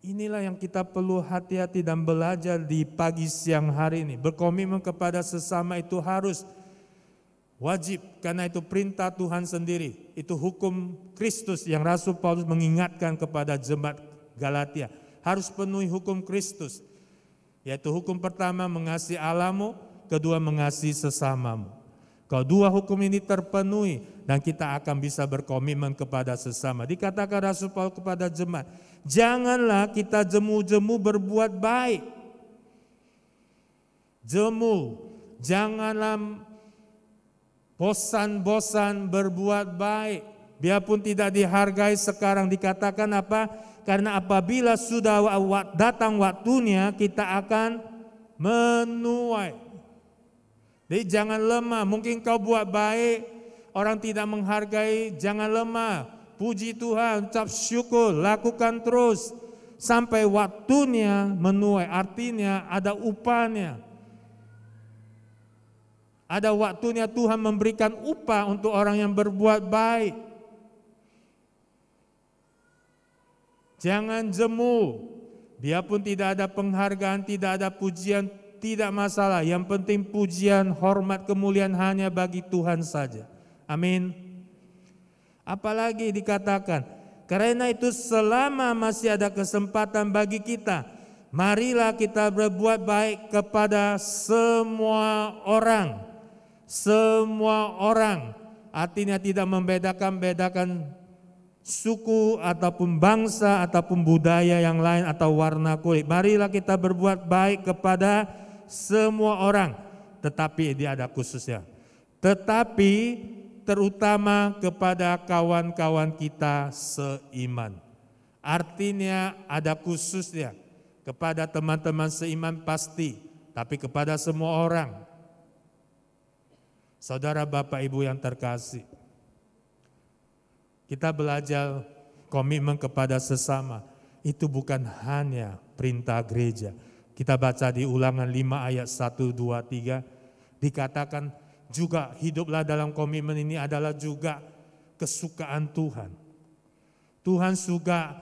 inilah yang kita perlu hati-hati dan belajar di pagi siang hari ini. Berkomitmen kepada sesama itu harus wajib, karena itu perintah Tuhan sendiri. Itu hukum Kristus yang Rasul Paulus mengingatkan kepada jemaat Galatia. Harus penuhi hukum Kristus, yaitu hukum pertama mengasihi Allahmu, kedua mengasihi sesamamu. Kalau dua hukum ini terpenuhi dan kita akan bisa berkomitmen kepada sesama. Dikatakan Rasul Paulus kepada jemaat, janganlah kita jemu-jemu berbuat baik. Jemu, janganlah bosan-bosan berbuat baik. Biarpun tidak dihargai sekarang, dikatakan apa? Karena apabila sudah datang waktunya kita akan menuai. Jadi jangan lemah, mungkin kau buat baik, orang tidak menghargai, jangan lemah. Puji Tuhan, ucap syukur, lakukan terus. Sampai waktunya menuai, artinya ada upahnya. Ada waktunya Tuhan memberikan upah untuk orang yang berbuat baik. Jangan jemu, biarpun tidak ada penghargaan, tidak ada pujian, tidak masalah. Yang penting pujian, hormat, kemuliaan hanya bagi Tuhan saja. Amin. Apalagi dikatakan, karena itu selama masih ada kesempatan bagi kita, marilah kita berbuat baik kepada semua orang. Semua orang, artinya tidak membedakan suku ataupun bangsa ataupun budaya yang lain atau warna kulit. Marilah kita berbuat baik kepada semua orang, tetapi dia ada khususnya. Tetapi terutama kepada kawan-kawan kita seiman. Artinya ada khususnya. Kepada teman-teman seiman pasti, tapi kepada semua orang. Saudara, Bapak, Ibu yang terkasih, kita belajar komitmen kepada sesama. Itu bukan hanya perintah gereja. Kita baca di Ulangan 5 ayat 1, 2, 3. Dikatakan juga hiduplah dalam komitmen ini adalah juga kesukaan Tuhan. Tuhan suka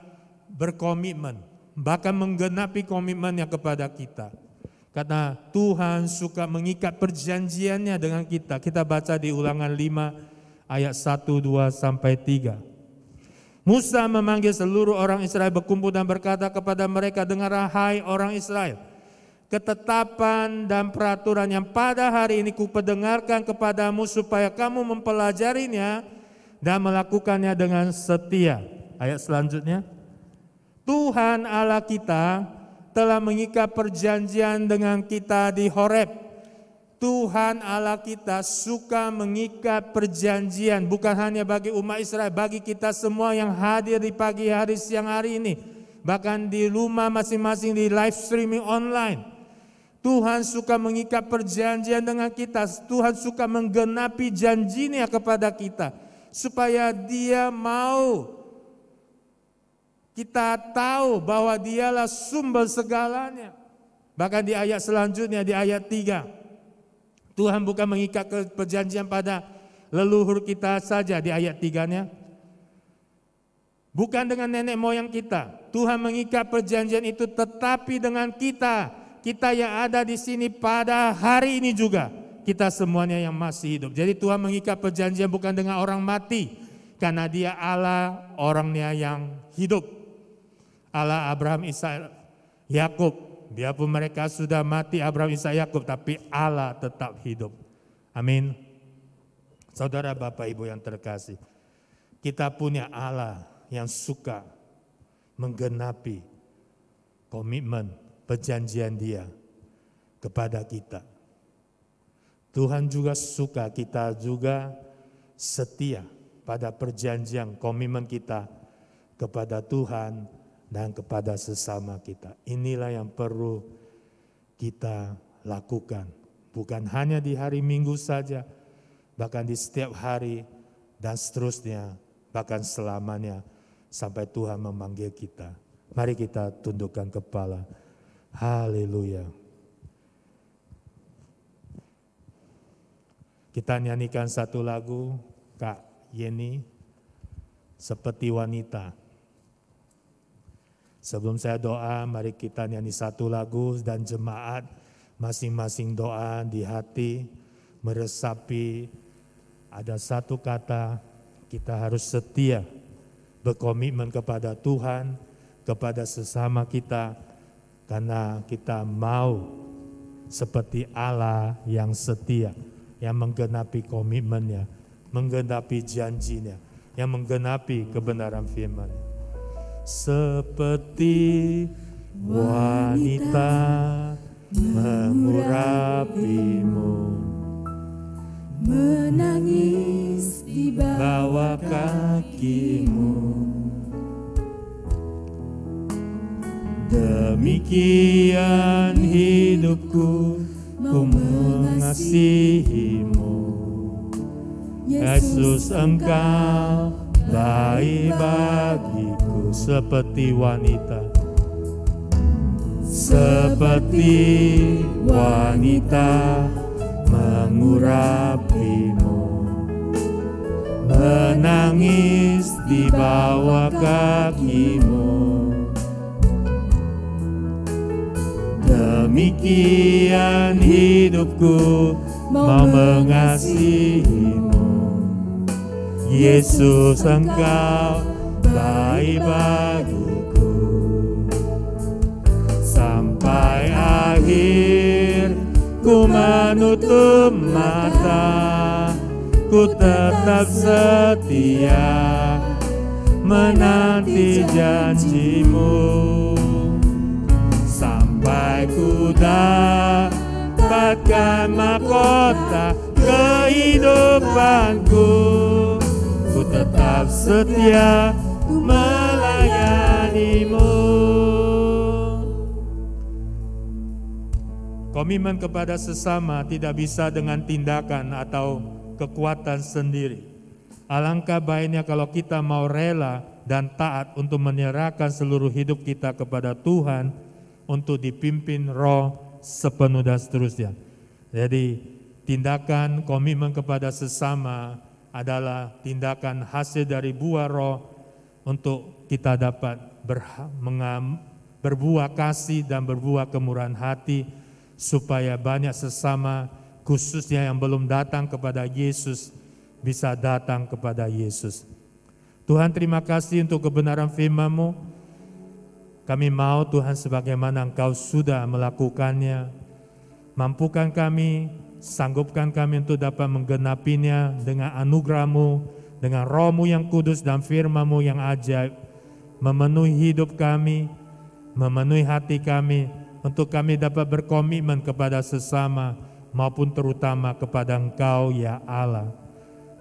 berkomitmen, bahkan menggenapi komitmennya kepada kita. Karena Tuhan suka mengikat perjanjiannya dengan kita. Kita baca di Ulangan 5 ayat 1, 2, sampai 3. Musa memanggil seluruh orang Israel berkumpul dan berkata kepada mereka, dengarlah hai orang Israel, ketetapan dan peraturan yang pada hari ini kuperdengarkan kepadamu supaya kamu mempelajarinya dan melakukannya dengan setia. Ayat selanjutnya, Tuhan Allah kita telah mengikat perjanjian dengan kita di Horeb Tuhan Allah kita suka mengikat perjanjian, bukan hanya bagi umat Israel, bagi kita semua yang hadir di pagi hari, siang hari ini, bahkan di rumah masing-masing, di live streaming online. Tuhan suka mengikat perjanjian dengan kita. Tuhan suka menggenapi janjinya kepada kita, supaya Dia mau kita tahu bahwa Dialah sumber segalanya. Bahkan di ayat selanjutnya, di ayat 3, Tuhan bukan mengikat perjanjian pada leluhur kita saja di ayat 3-nya. Bukan dengan nenek moyang kita. Tuhan mengikat perjanjian itu tetapi dengan kita. Kita yang ada di sini pada hari ini juga. Kita semuanya yang masih hidup. Jadi Tuhan mengikat perjanjian bukan dengan orang mati. Karena Dia Allah orangnya yang hidup. Allah Abraham, Ishak, Yakub. Biarpun mereka sudah mati, Abraham, Ishak, Yakub, tapi Allah tetap hidup. Amin. Saudara, Bapak, Ibu yang terkasih, kita punya Allah yang suka menggenapi komitmen perjanjian Dia kepada kita. Tuhan juga suka kita juga setia pada perjanjian komitmen kita kepada Tuhan dan kepada sesama kita. Inilah yang perlu kita lakukan. Bukan hanya di hari Minggu saja, bahkan di setiap hari dan seterusnya, bahkan selamanya sampai Tuhan memanggil kita. Mari kita tundukkan kepala. Haleluya. Kita nyanyikan satu lagu, Kak Yeni, Seperti Wanita. Sebelum saya doa, mari kita nyanyi satu lagu dan jemaat masing-masing doa di hati, meresapi ada satu kata, kita harus setia, berkomitmen kepada Tuhan, kepada sesama kita, karena kita mau seperti Allah yang setia, yang menggenapi komitmennya, menggenapi janjinya, yang menggenapi kebenaran firman-Nya. Seperti wanita mengurapimu, menangis di bawah kakimu, demikian hidupku, ku mengasihimu. Yesus, Engkau baik bagiku. Seperti wanita, seperti wanita mengurapimu, menangis di bawah kakimu, demikian hidupku mau mengasihimu. Yesus, Engkau baik bagiku. Sampai akhir ku menutup mata, ku tetap setia menanti janjimu. Sampai ku dapatkan mahkota kehidupanku, ku tetap setia melayanimu. Komitmen kepada sesama tidak bisa dengan tindakan atau kekuatan sendiri. Alangkah baiknya kalau kita mau rela dan taat untuk menyerahkan seluruh hidup kita kepada Tuhan untuk dipimpin Roh sepenuh dan seterusnya. Jadi tindakan komitmen kepada sesama adalah tindakan hasil dari buah Roh untuk kita dapat berbuah kasih dan berbuah kemurahan hati, supaya banyak sesama khususnya yang belum datang kepada Yesus bisa datang kepada Yesus. Tuhan, terima kasih untuk kebenaran firman-Mu. Kami mau Tuhan sebagaimana Engkau sudah melakukannya, mampukan kami, sanggupkan kami untuk dapat menggenapinya dengan anugerah-Mu, dengan Roh-Mu yang kudus dan firman-Mu yang ajaib, memenuhi hidup kami, memenuhi hati kami, untuk kami dapat berkomitmen kepada sesama, maupun terutama kepada Engkau ya Allah.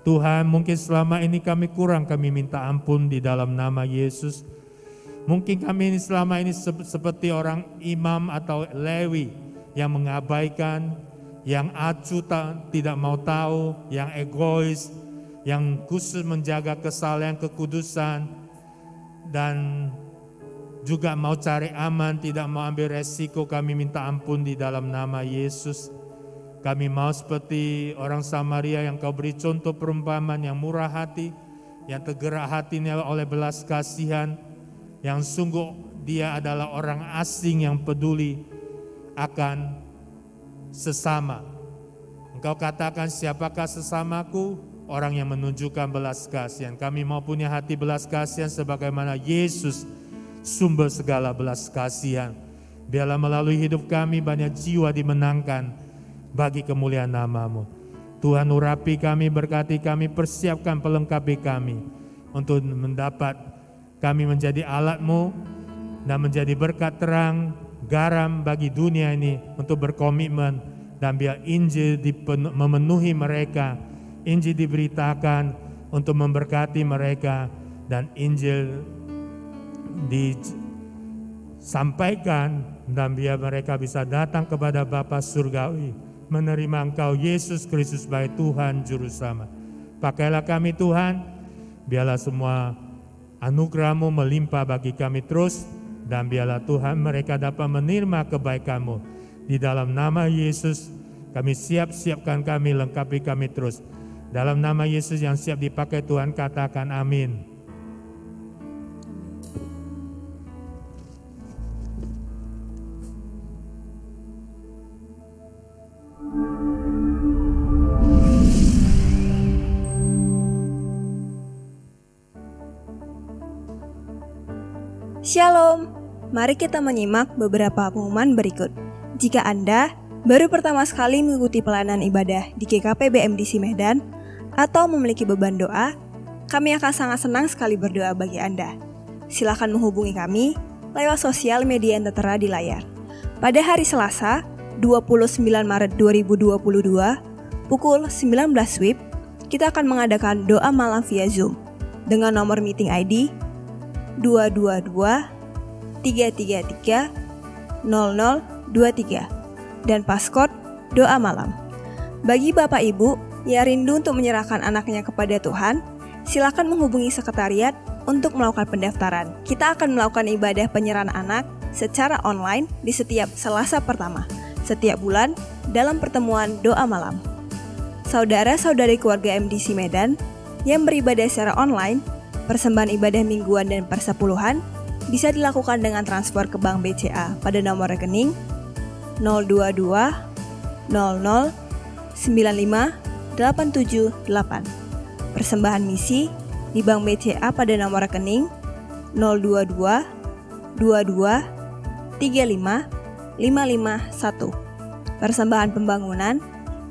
Tuhan, mungkin selama ini kami kurang, kami minta ampun di dalam nama Yesus. Mungkin kami ini selama ini seperti orang imam atau Lewi yang mengabaikan, yang acuh tidak mau tahu, yang egois, yang khusus menjaga kesalehan kekudusan, dan juga mau cari aman, tidak mau ambil resiko. Kami minta ampun di dalam nama Yesus. Kami mau seperti orang Samaria yang Kau beri contoh perumpamaan yang murah hati, yang tergerak hatinya oleh belas kasihan, yang sungguh dia adalah orang asing yang peduli akan sesama. Engkau katakan, siapakah sesamaku? Orang yang menunjukkan belas kasihan. Kami mau punya hati belas kasihan sebagaimana Yesus sumber segala belas kasihan. Biarlah melalui hidup kami banyak jiwa dimenangkan bagi kemuliaan nama-Mu. Tuhan, urapi kami, berkati kami, persiapkan, pelengkapi kami untuk mendapat kami menjadi alat-Mu dan menjadi berkat terang, garam bagi dunia ini untuk berkomitmen, dan biar Injil memenuhi mereka, Injil diberitakan untuk memberkati mereka, dan Injil disampaikan, dan biar mereka bisa datang kepada Bapa Surgawi, menerima Engkau Yesus Kristus sebagai Tuhan Juru Selamat. Pakailah kami Tuhan, biarlah semua anugerah-Mu melimpah bagi kami terus, dan biarlah Tuhan mereka dapat menerima kebaikan-Mu. Di dalam nama Yesus kami siapkan kami, lengkapi kami terus. Dalam nama Yesus yang siap dipakai Tuhan, katakan amin. Shalom, mari kita menyimak beberapa pengumuman berikut. Jika Anda baru pertama sekali mengikuti pelayanan ibadah di GKP BMDC Medan atau memiliki beban doa, kami akan sangat senang sekali berdoa bagi Anda. Silakan menghubungi kami lewat sosial media yang tertera di layar. Pada hari Selasa, 29 Maret 2022, pukul 19 WIB, kita akan mengadakan doa malam via Zoom dengan nomor meeting ID 222-333-0023 dan passcode doa malam. Bagi Bapak Ibu yang rindu untuk menyerahkan anaknya kepada Tuhan, silakan menghubungi sekretariat untuk melakukan pendaftaran. Kita akan melakukan ibadah penyerahan anak secara online di setiap Selasa pertama setiap bulan dalam pertemuan doa malam. Saudara-saudari keluarga MDC Medan yang beribadah secara online, persembahan ibadah mingguan dan persepuluhan bisa dilakukan dengan transfer ke Bank BCA pada nomor rekening 022 00 95 878. Persembahan misi di Bank BCA pada nomor rekening 022 22 35 551. Persembahan pembangunan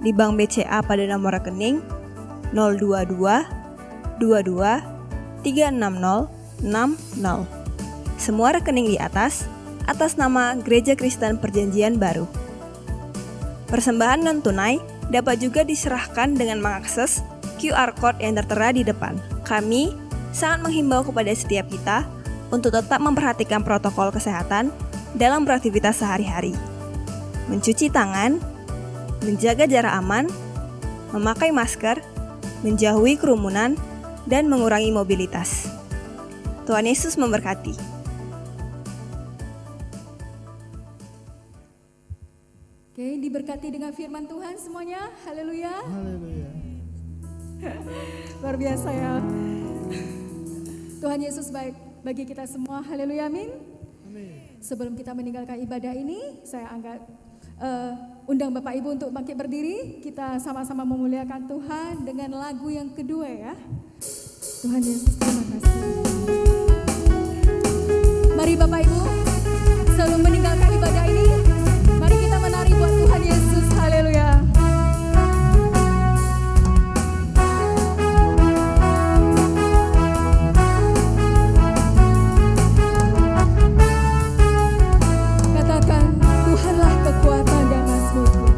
di Bank BCA pada nomor rekening 022 22 36060. Semua rekening di atas nama Gereja Kristen Perjanjian Baru. Persembahan non-tunai dapat juga diserahkan dengan mengakses QR Code yang tertera di depan. Kami sangat menghimbau kepada setiap kita untuk tetap memperhatikan protokol kesehatan dalam beraktivitas sehari-hari. Mencuci tangan, menjaga jarak aman, memakai masker, menjauhi kerumunan, dan mengurangi mobilitas. Tuhan Yesus memberkati. Oke, diberkati dengan firman Tuhan semuanya. Haleluya. Haleluya. Luar biasa ya. Tuhan Yesus baik bagi kita semua. Haleluya, amin. Sebelum kita meninggalkan ibadah ini, saya undang Bapak Ibu untuk bangkit berdiri. Kita sama-sama memuliakan Tuhan dengan lagu yang kedua ya. Tuhan Yesus, terima kasih. Mari Bapak Ibu, sebelum meninggalkan ibadah ini, mari kita menari buat Tuhan Yesus. Haleluya. Katakan, Tuhanlah kekuatan dan mazmurku.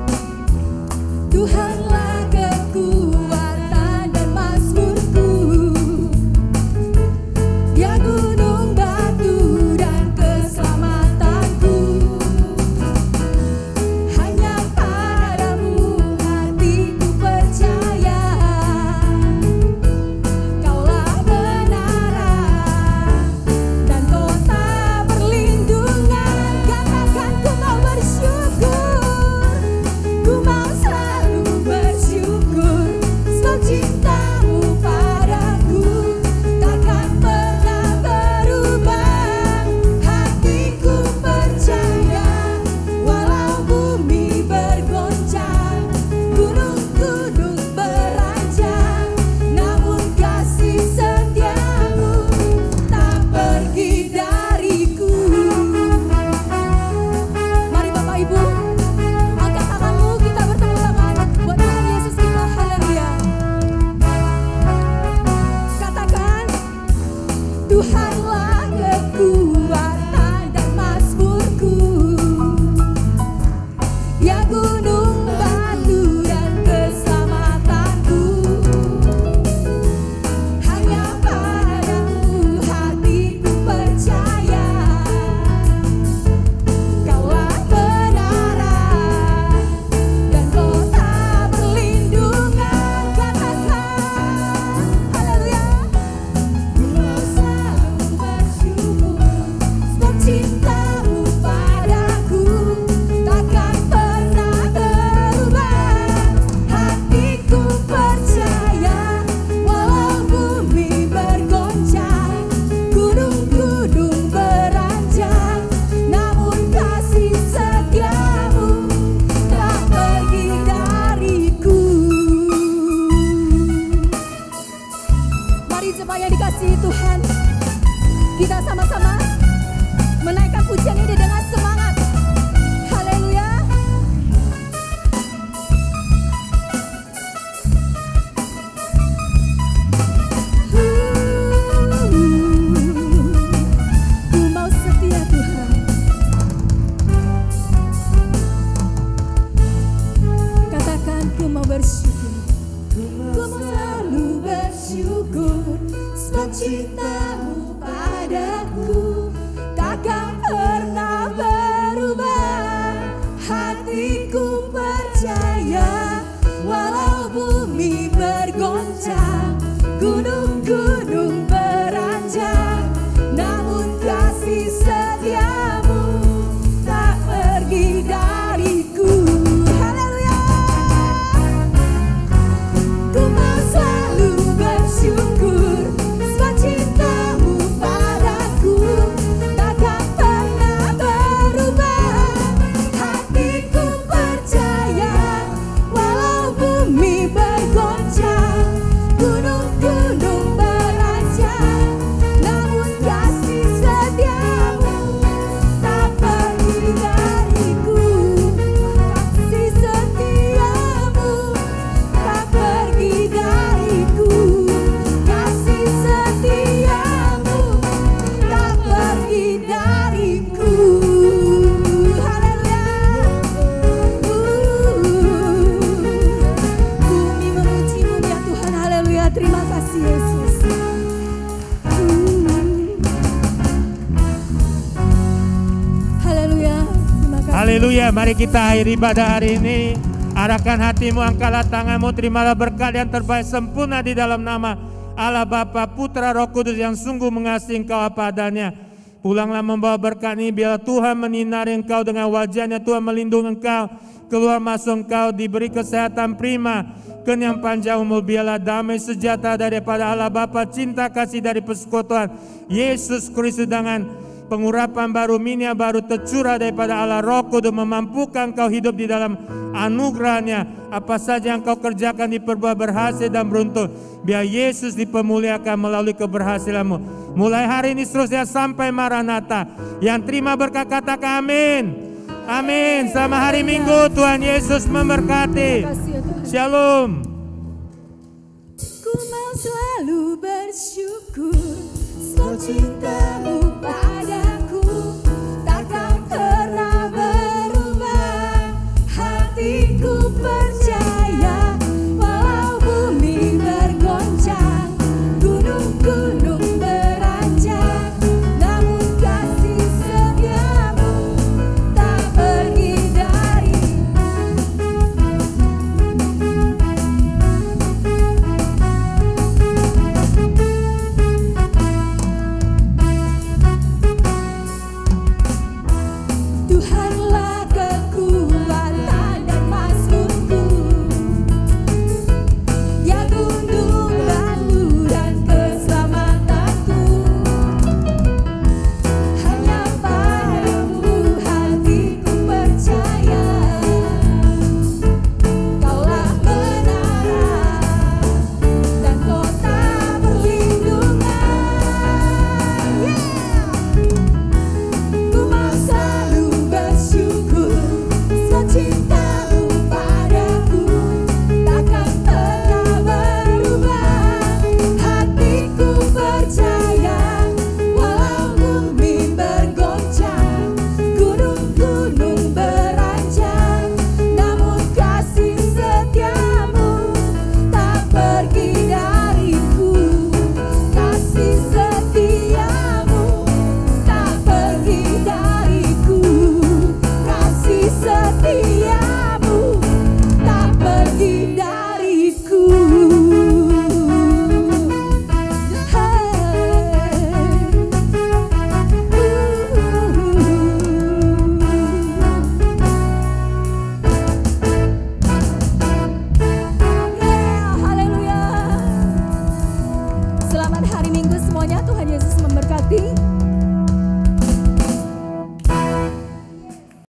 Haleluya, mari kita akhiri ibadah hari ini. Arahkan hatimu, angkatlah tanganmu, terimalah berkat yang terbaik sempurna di dalam nama Allah Bapa, Putra, Roh Kudus yang sungguh mengasihi engkau apa adanya. Pulanglah membawa berkat ini, biarlah Tuhan menyinari engkau dengan wajahnya, Tuhan melindungi engkau, keluar masuk engkau, diberi kesehatan prima, kenyang panjang umur, biarlah damai sejahtera daripada Allah Bapa, cinta kasih dari persekutuan Yesus Kristus dengan pengurapan baru, minyak baru tercurah daripada Allah Roh Kudus, memampukan kau hidup di dalam anugerahnya. Apa saja yang kau kerjakan diperbuat berhasil dan beruntung. Biar Yesus dipermuliakan melalui keberhasilanmu. Mulai hari ini seterusnya sampai Maranatha. Yang terima berkat katakan amin. Amin. Selamat hari Minggu, Tuhan Yesus memberkati. Shalom. Ku mau selalu bersyukur, sebab cintamu